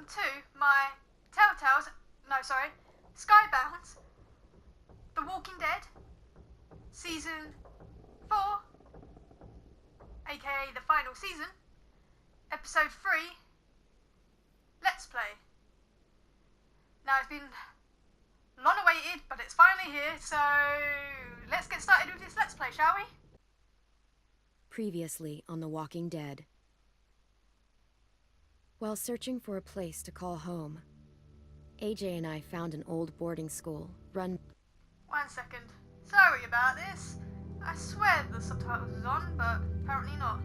to my TellTales, no sorry, Skybound, The Walking Dead, Season 4, aka the final season, Episode 3, Let's Play. Now it's been long awaited, but it's finally here, so let's get started with this Let's Play, shall we? Previously on The Walking Dead. While searching for a place to call home, AJ and I found an old boarding school run... 1 second. Sorry about this. I swear the subtitles was on, but apparently not.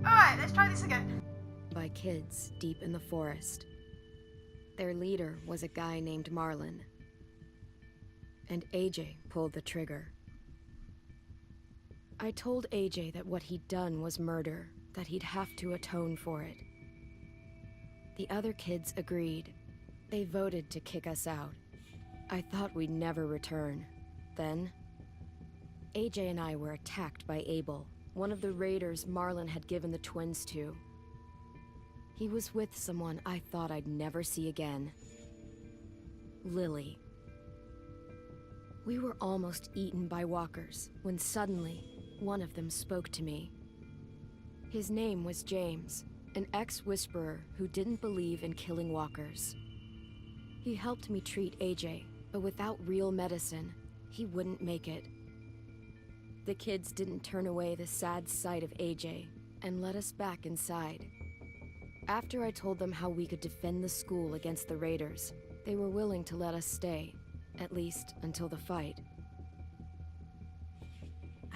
Alright, let's try this again. ...by kids deep in the forest. Their leader was a guy named Marlon. And AJ pulled the trigger. I told AJ that what he'd done was murder, that he'd have to atone for it. The other kids agreed. They voted to kick us out. I thought we'd never return. Then, AJ and I were attacked by Abel, one of the raiders Marlon had given the twins to. He was with someone I thought I'd never see again. Lily. We were almost eaten by walkers, when suddenly, one of them spoke to me. His name was James, an ex-whisperer who didn't believe in killing walkers. He helped me treat AJ, but without real medicine, he wouldn't make it. The kids didn't turn away the sad sight of AJ, and let us back inside. After I told them how we could defend the school against the raiders, they were willing to let us stay, at least until the fight.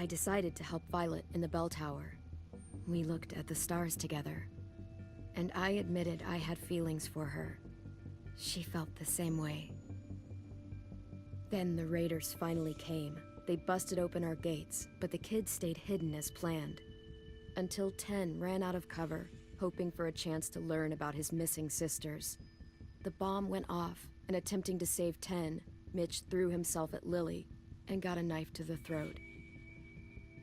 I decided to help Violet in the bell tower. We looked at the stars together, and I admitted I had feelings for her. She felt the same way. Then the raiders finally came. They busted open our gates, but the kids stayed hidden as planned. Until 10 ran out of cover, hoping for a chance to learn about his missing sisters. The bomb went off, and attempting to save 10, Mitch threw himself at Lily and got a knife to the throat.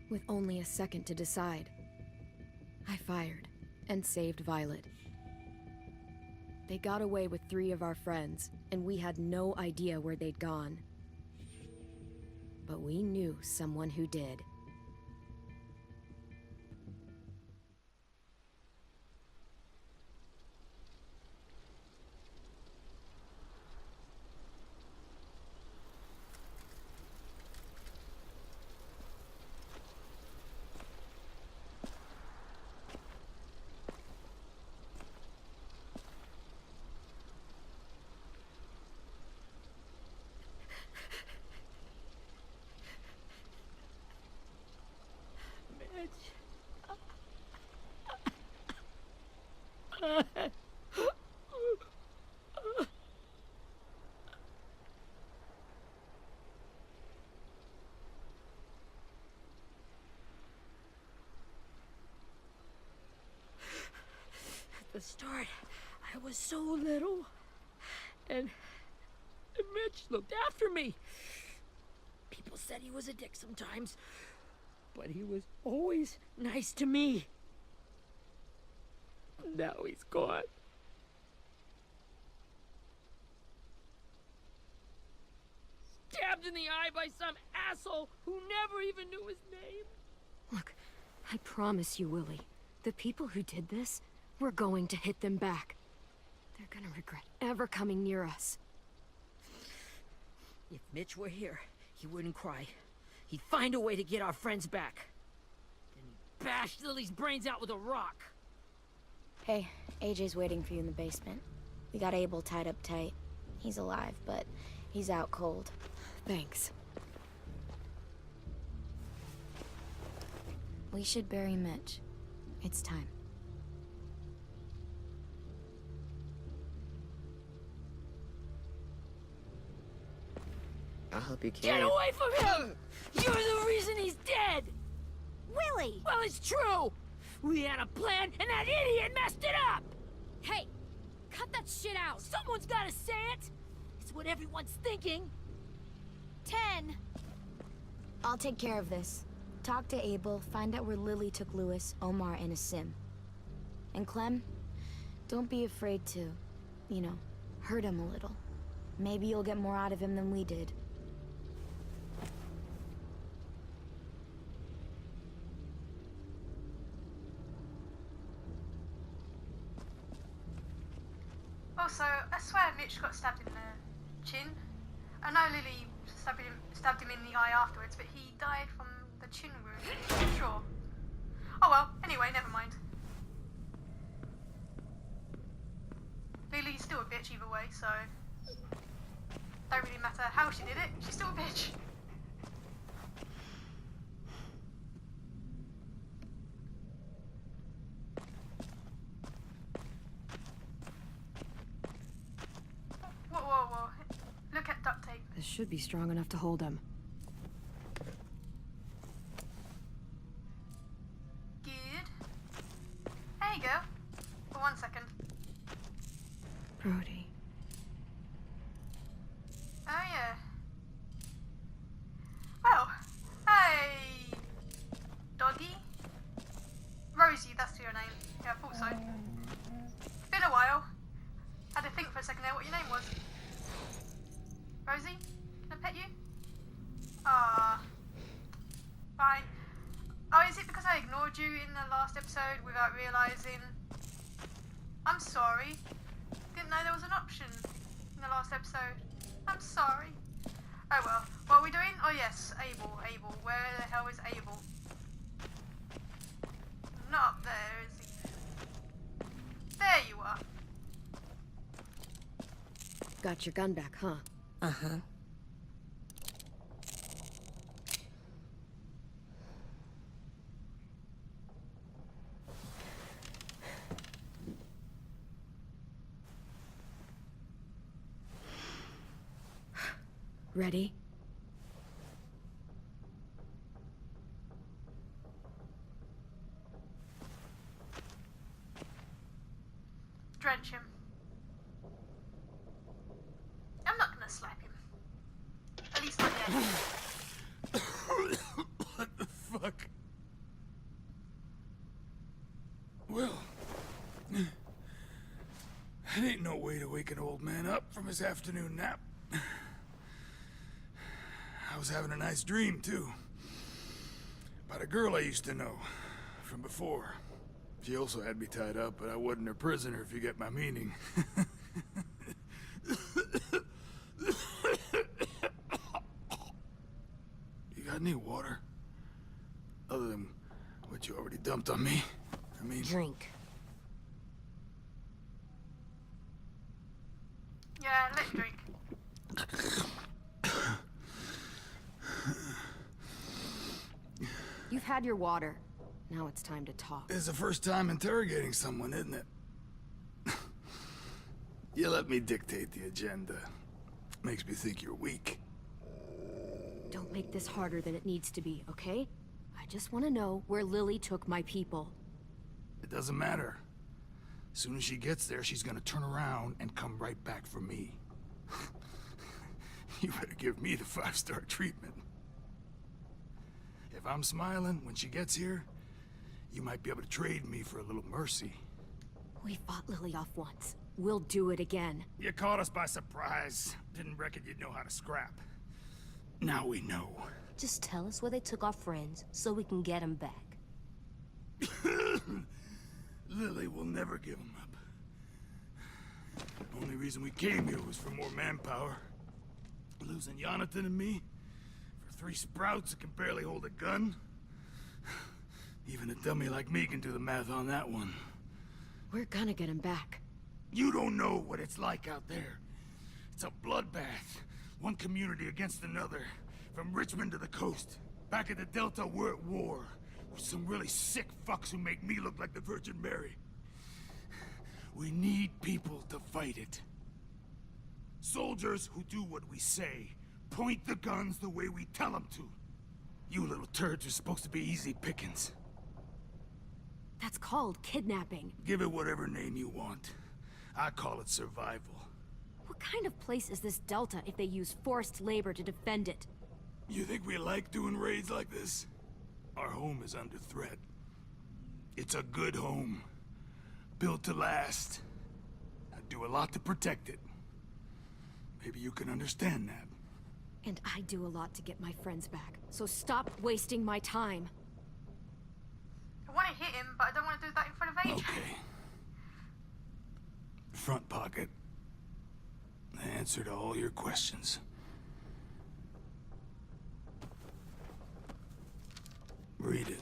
With only a second to decide, I fired and saved Violet. They got away with 3 of our friends, and we had no idea where they'd gone. But we knew someone who did. At the start, I was so little, and Mitch looked after me. People said he was a dick sometimes, but he was always nice to me. Now he's gone. Stabbed in the eye by some asshole who never even knew his name. Look, I promise you, Willie, the people who did this, we're going to hit them back. They're gonna regret ever coming near us. If Mitch were here, he wouldn't cry. He'd find a way to get our friends back. Then he'd bash Lily's brains out with a rock. Hey, AJ's waiting for you in the basement. We got Abel tied up tight. He's alive, but he's out cold. Thanks. We should bury Mitch. It's time. I'll help you carry Get it. away from him! You're the reason he's dead! Willie! Well, it's true! We had a plan, and that idiot messed it up! Hey, cut that shit out! Someone's gotta say it! It's what everyone's thinking. 10. I'll take care of this. Talk to Abel, find out where Lily took Lewis, Omar, and a sim. And Clem, don't be afraid to, you know, hurt him a little. Maybe you'll get more out of him than we did. Also, I swear Mitch got stabbed in the chin. I know Lily stabbed him in the eye afterwards, but he died from the chin wound, I'm sure. Oh well, anyway, never mind. Lily's still a bitch either way, so... don't really matter how she did it, she's still a bitch. Whoa. Look at duct tape. This should be strong enough to hold him. Good. There you go. For 1 second. Brody. Oh yeah. Well, hey, doggy. Rosie, that's your name. Yeah, I thought so. Been a while. Had to think for a second there what your name was. Rosie, can I pet you? Ah. Fine. Oh, is it because I ignored you in the last episode without realising? I'm sorry. Didn't know there was an option in the last episode. I'm sorry. Oh well. What are we doing? Oh yes, Abel. Where the hell is Abel? Not up there, is he? There you are. Got your gun back, huh? Uh-huh. Ready? Drench him. I'm not gonna slap him. At least not yet. What the fuck? Well, that ain't no way to wake an old man up from his afternoon nap. I was having a nice dream, too. About a girl I used to know from before. She also had me tied up, but I wasn't her prisoner, if you get my meaning. You got any water? Other than what you already dumped on me? I mean... Drink. Yeah, let's drink. You've had your water. Now it's time to talk. It's the first time interrogating someone, isn't it? You let me dictate the agenda. Makes me think you're weak. Don't make this harder than it needs to be, okay? I just want to know where Lily took my people. It doesn't matter. As soon as she gets there, she's gonna turn around and come right back for me. You better give me the 5-star treatment. If I'm smiling when she gets here, you might be able to trade me for a little mercy. We fought Lily off once. We'll do it again. You caught us by surprise. Didn't reckon you'd know how to scrap. Now we know. Just tell us where they took our friends so we can get them back. Lily will never give them up. The only reason we came here was for more manpower. Losing Jonathan and me for 3 sprouts that can barely hold a gun. Even a dummy like me can do the math on that one. We're gonna get him back. You don't know what it's like out there. It's a bloodbath. One community against another. From Richmond to the coast. Back at the Delta, we're at war. With some really sick fucks who make me look like the Virgin Mary. We need people to fight it. Soldiers who do what we say. Point the guns the way we tell them to. You little turds are supposed to be easy pickings. That's called kidnapping. Give it whatever name you want. I call it survival. What kind of place is this Delta if they use forced labor to defend it? You think we like doing raids like this? Our home is under threat. It's a good home. Built to last. I do a lot to protect it. Maybe you can understand that. And I do a lot to get my friends back, so stop wasting my time. I want to hit him, but I don't want to do that in front of AJ. Okay. Front pocket. The answer to all your questions. Read it.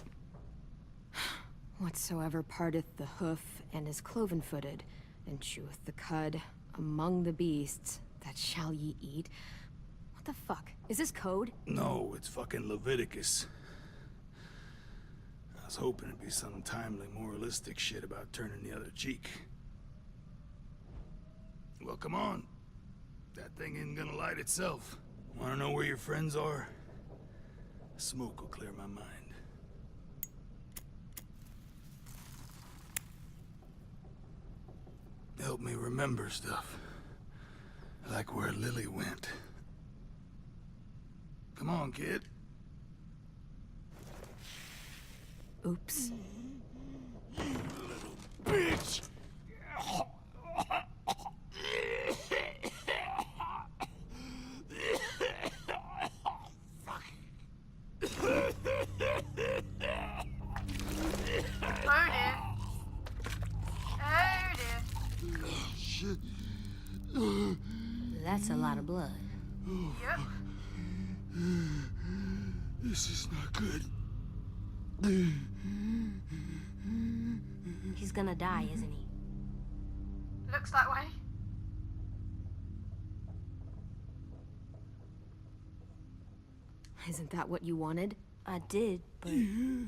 Whatsoever parteth the hoof and is cloven-footed, and cheweth the cud among the beasts, that shall ye eat. What the fuck? Is this code? No, it's fucking Leviticus. I was hoping it'd be some timely, moralistic shit about turning the other cheek. Well, come on. That thing isn't gonna light itself. Wanna know where your friends are? Smoke will clear my mind. Help me remember stuff. Like where Lily went. Come on, kid. Oops. You little bitch! Oh dear. Oh dear. Shit. That's a lot of blood. Yep. This is not good. He's gonna die, isn't he? Looks that way. Isn't that what you wanted? I did, but You're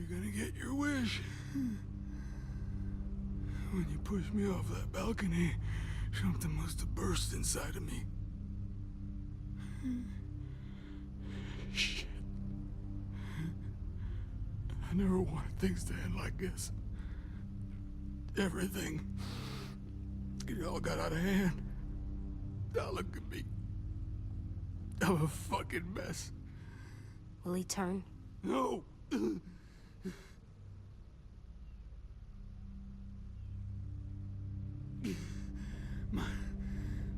gonna get your wish. When you pushed me off that balcony, something must have burst inside of me. Shit. I never wanted things to end like this. Everything. It all got out of hand. Now look at me. I'm a fucking mess. will he turn? No!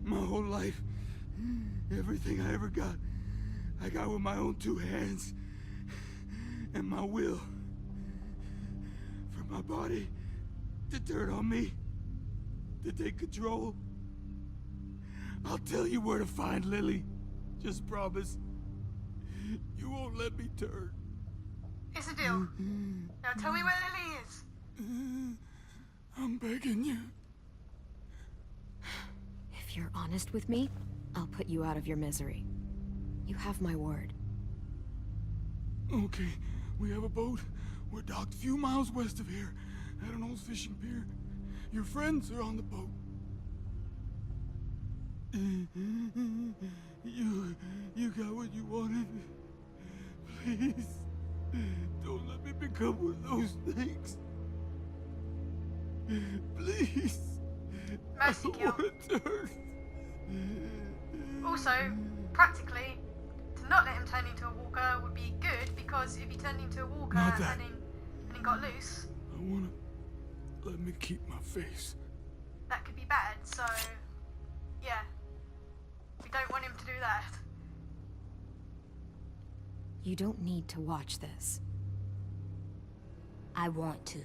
My whole life, everything I ever got, I got with my own two hands and my will. For my body to turn on me, to take control. I'll tell you where to find Lily. Just promise. You won't let me turn. It's a deal. Now tell me where Lily is. I'm begging you. If you're honest with me, I'll put you out of your misery. You have my word. Okay, we have a boat. We're docked a few miles west of here, at an old fishing pier. Your friends are on the boat. You got what you wanted. Please, don't let me become one of those things. Please. Mercy I kill. want to turn. Also, practically, to not let him turn into a walker would be good, because if he turned into a walker Not that. and he got loose, I want to let me keep my face. that could be bad. So, yeah, we don't want him to do that. You don't need to watch this. I want to.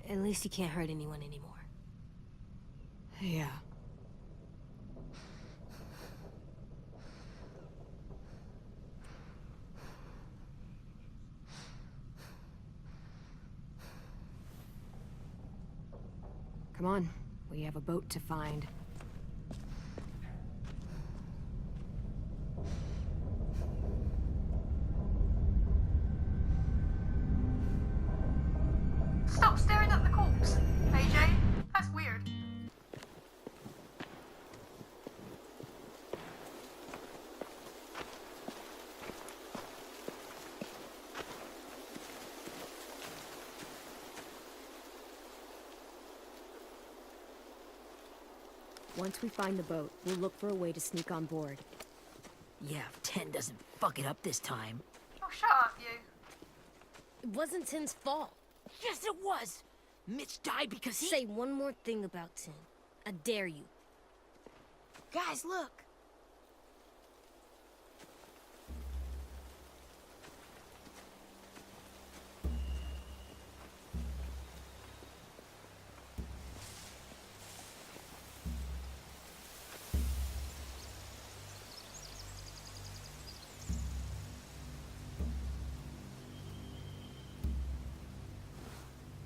At least he can't hurt anyone anymore. Yeah. Come on, we have a boat to find. Stop staring at the corpse, AJ. That's weird. Once we find the boat, we'll look for a way to sneak on board. Yeah, if 10 doesn't fuck it up this time. Oh, shut up, you. It wasn't Tin's fault. Yes, it was! Mitch died because he— Say one more thing about Tin. I dare you. Guys, look!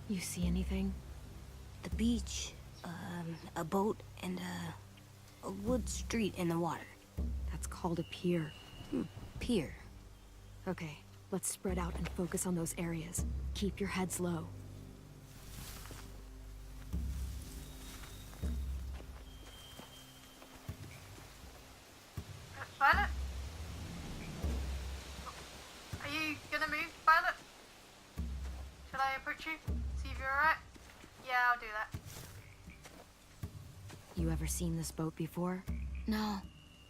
You see anything? The beach, a boat, and a wood street in the water. That's called a pier. Pier. Okay, let's spread out and focus on those areas. Keep your heads low. Violet? Are you gonna move, Violet? Should I approach you? See if you're alright? Yeah, I'll do that. You ever seen this boat before? No.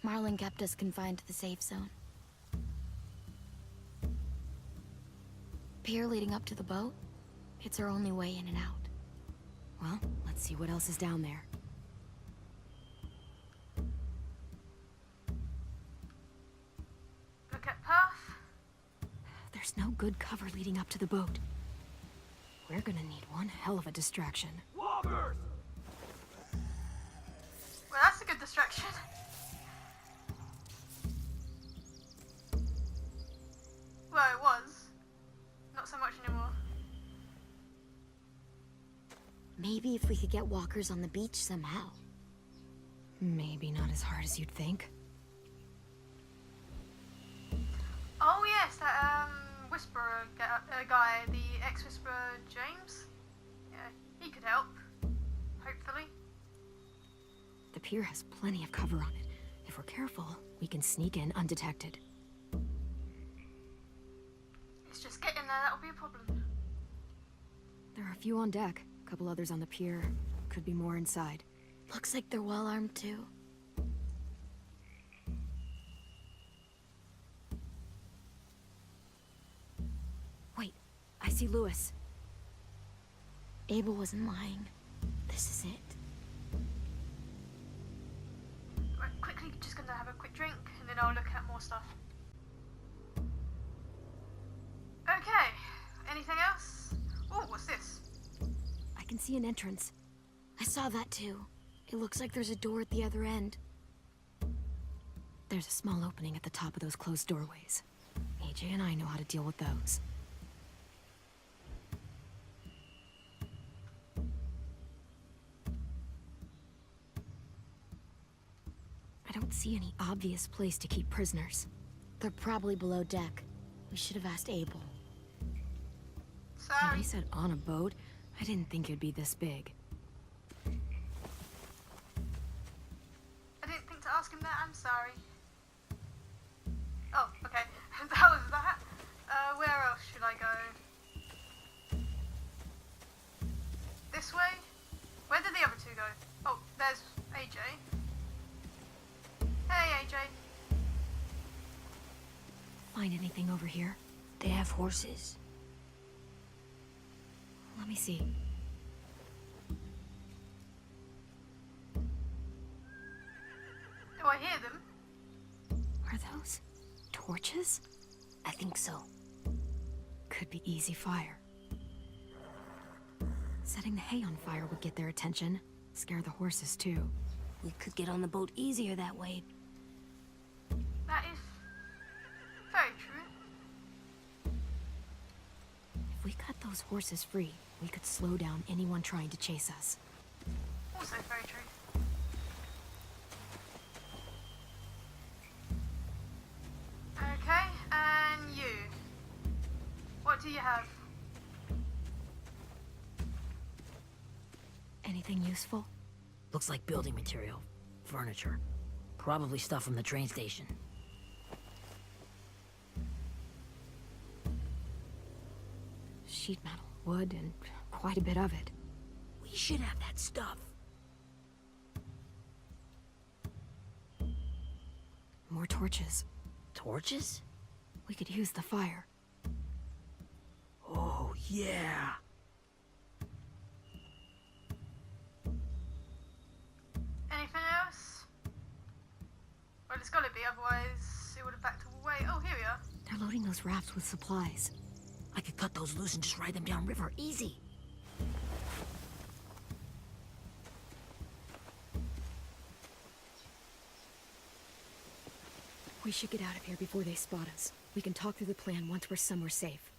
Marlin kept us confined to the safe zone. Pier leading up to the boat? It's our only way in and out. Well, let's see what else is down there. Look at path. There's no good cover leading up to the boat. We're gonna need one hell of a distraction. Loggers! Well, that's a good distraction. Well, it was. Not so much anymore. Maybe if we could get walkers on the beach somehow. Maybe not as hard as you'd think. Oh yes, that Whisperer guy, the ex-Whisperer James. Yeah, he could help. Hopefully. The pier has plenty of cover on it. If we're careful, we can sneak in undetected. It's just getting there that'll be a problem. There are a few on deck, a couple others on the pier. Could be more inside. Looks like they're well armed too. Wait, I see Lewis. Abel wasn't lying. This is it. Right, quickly, just gonna have a quick drink, and then I'll look at more stuff. Okay, anything else? Oh, what's this? I can see an entrance. I saw that too. It looks like there's a door at the other end. There's a small opening at the top of those closed doorways. AJ and I know how to deal with those. I don't see any obvious place to keep prisoners. They're probably below deck. We should have asked Abel. When Sorry. I said on a boat, I didn't think it'd be this big. I didn't think to ask him that, I'm sorry. Oh, okay. That was that. Where else should I go? This way? Where did the other two go? Oh, there's AJ. Hey, AJ. Find anything over here? They have horses. Let me see. Do I hear them? Are those torches? I think so. Could be easy fire. Setting the hay on fire would get their attention. Scare the horses too. We could get on the boat easier that way. That is very true. If we cut those horses free, we could slow down anyone trying to chase us. Also very true. Okay, and you. What do you have? Anything useful? Looks like building material. Furniture. Probably stuff from the train station. Sheet metal, wood, and quite a bit of it. We should have that stuff. More torches. Torches? We could use the fire. Oh, yeah. Anything else? Well, it's gotta be, otherwise it would have backed away. Oh, here we are. They're loading those rafts with supplies. I could cut those loose and just ride them downriver, easy. We should get out of here before they spot us. We can talk through the plan once we're somewhere safe.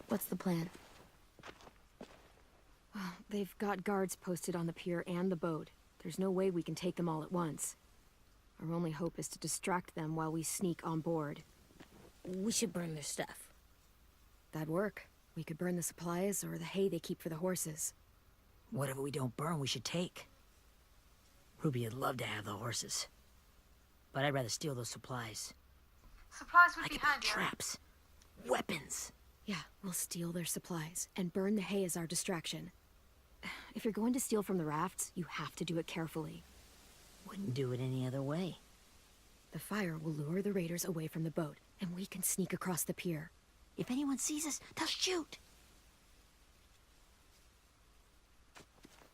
What's the plan? They've got guards posted on the pier and the boat. There's no way we can take them all at once. Our only hope is to distract them while we sneak on board. We should burn their stuff. That'd work. We could burn the supplies or the hay they keep for the horses. Whatever we don't burn, we should take. Ruby would love to have the horses. But I'd rather steal those supplies. Supplies would I be could build handy. traps. Weapons. Yeah, we'll steal their supplies and burn the hay as our distraction. If you're going to steal from the rafts, you have to do it carefully. Wouldn't do it any other way. The fire will lure the raiders away from the boat, and we can sneak across the pier. If anyone sees us, they'll shoot.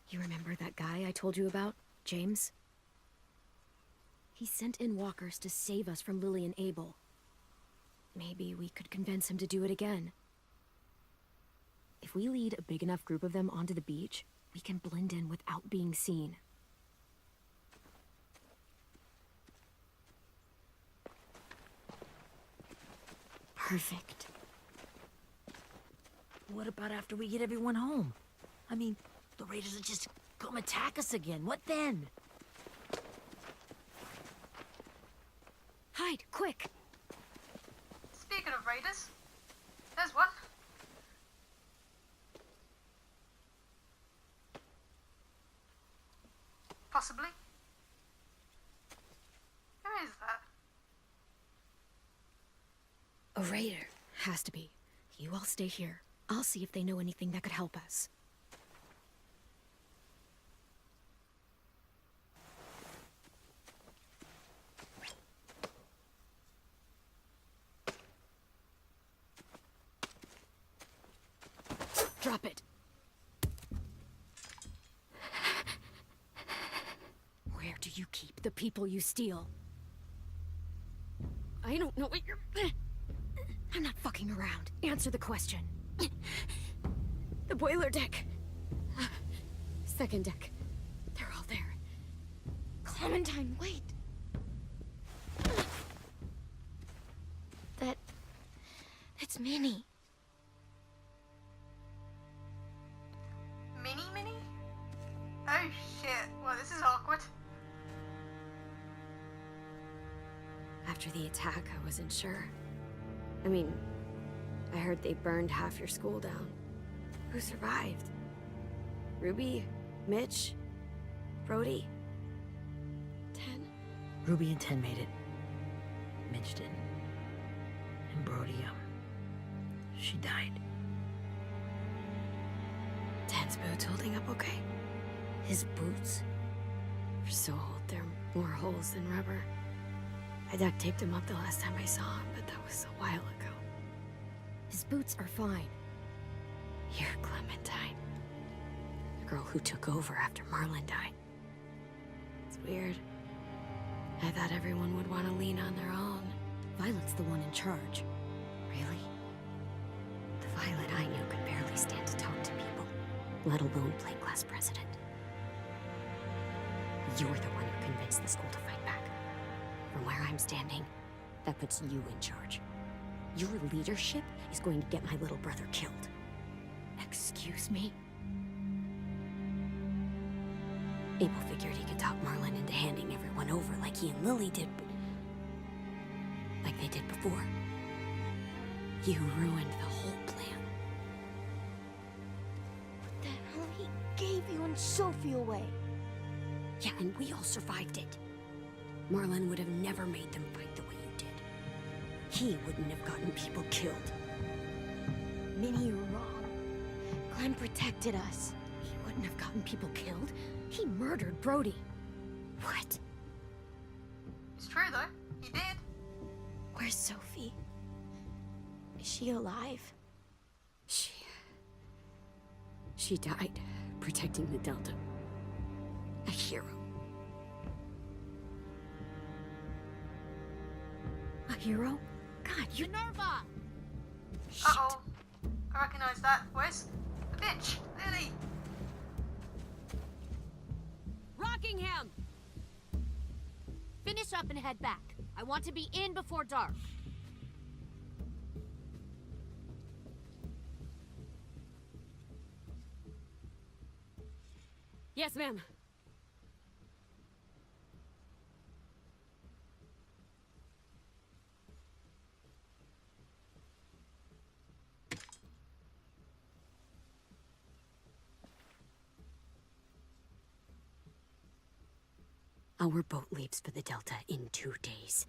You remember that guy I told you about, James? He sent in walkers to save us from Lily and Abel. Maybe we could convince him to do it again. If we lead a big enough group of them onto the beach, we can blend in without being seen. Perfect. What about after we get everyone home? I mean, the raiders will just come attack us again. What then? Hide, quick! Speaking of raiders, there's one. Possibly. Who is that? A raider. Has to be. You all stay here. I'll see if they know anything that could help us. Drop it. Where do you keep the people you steal? I don't know what you're... I'm not fucking around. Answer the question. The boiler deck. Second deck. They're all there. Clementine, wait. It's Minnie. Minnie? Oh shit. Well, this is awkward. After the attack, I wasn't sure. I mean, I heard they burned half your school down. Who survived? Ruby? Mitch? Brody? 10? Ruby and 10 made it. Mitch didn't. And Brody, she died. 10's boots holding up okay? His boots? They're so old, they're more holes than rubber. I duct taped him up the last time I saw him, but that was a while ago. His boots are fine. You're Clementine. The girl who took over after Marlon died. It's weird. I thought everyone would want to lean on their own. Violet's the one in charge. Really? The Violet I knew could barely stand to talk to people, let alone play class president. You're the one who convinced the school to fight back. From where I'm standing, that puts you in charge. Your leadership is going to get my little brother killed. Excuse me? Abel figured he could talk Marlon into handing everyone over like he and Lily did, but... like they did before. You ruined the whole plan. What the hell? He gave you and Sophie away. Yeah, and we all survived it. Marlon would have never made them fight the way you did. He wouldn't have gotten people killed. Minnie, you're wrong. Clem protected us. He wouldn't have gotten people killed. He murdered Brody. What? It's true, though. He did. Where's Sophie? Is she alive? She died protecting the Delta. A hero. A hero? God, you... Minerva! Uh-oh. I recognize that voice. The bitch, Lily. Rockingham! Finish up and head back. I want to be in before dark. Yes, ma'am. Our boat leaves for the Delta in 2 days.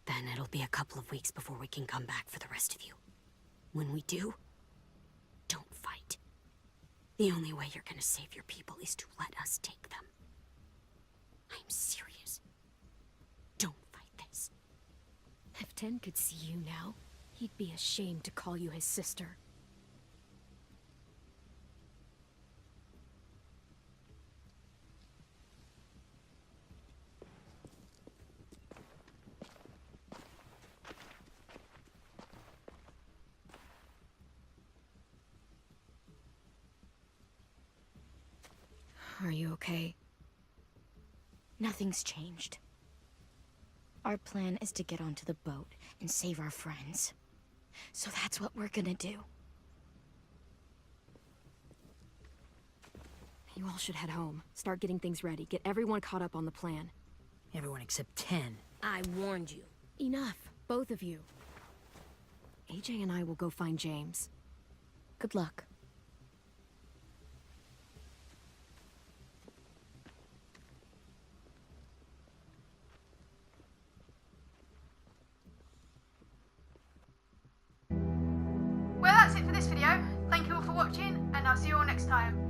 Then it'll be a couple of weeks before we can come back for the rest of you. When we do, don't fight. The only way you're gonna save your people is to let us take them. I'm serious. Don't fight this. If Ten could see you now, he'd be ashamed to call you his sister. Are you okay? Nothing's changed. Our plan is to get onto the boat and save our friends. So that's what we're gonna do. You all should head home. Start getting things ready. Get everyone caught up on the plan. Everyone except 10. I warned you. Enough, both of you. AJ and I will go find James. Good luck. Well, that's it for this video. Thank you all for watching, and I'll see you all next time.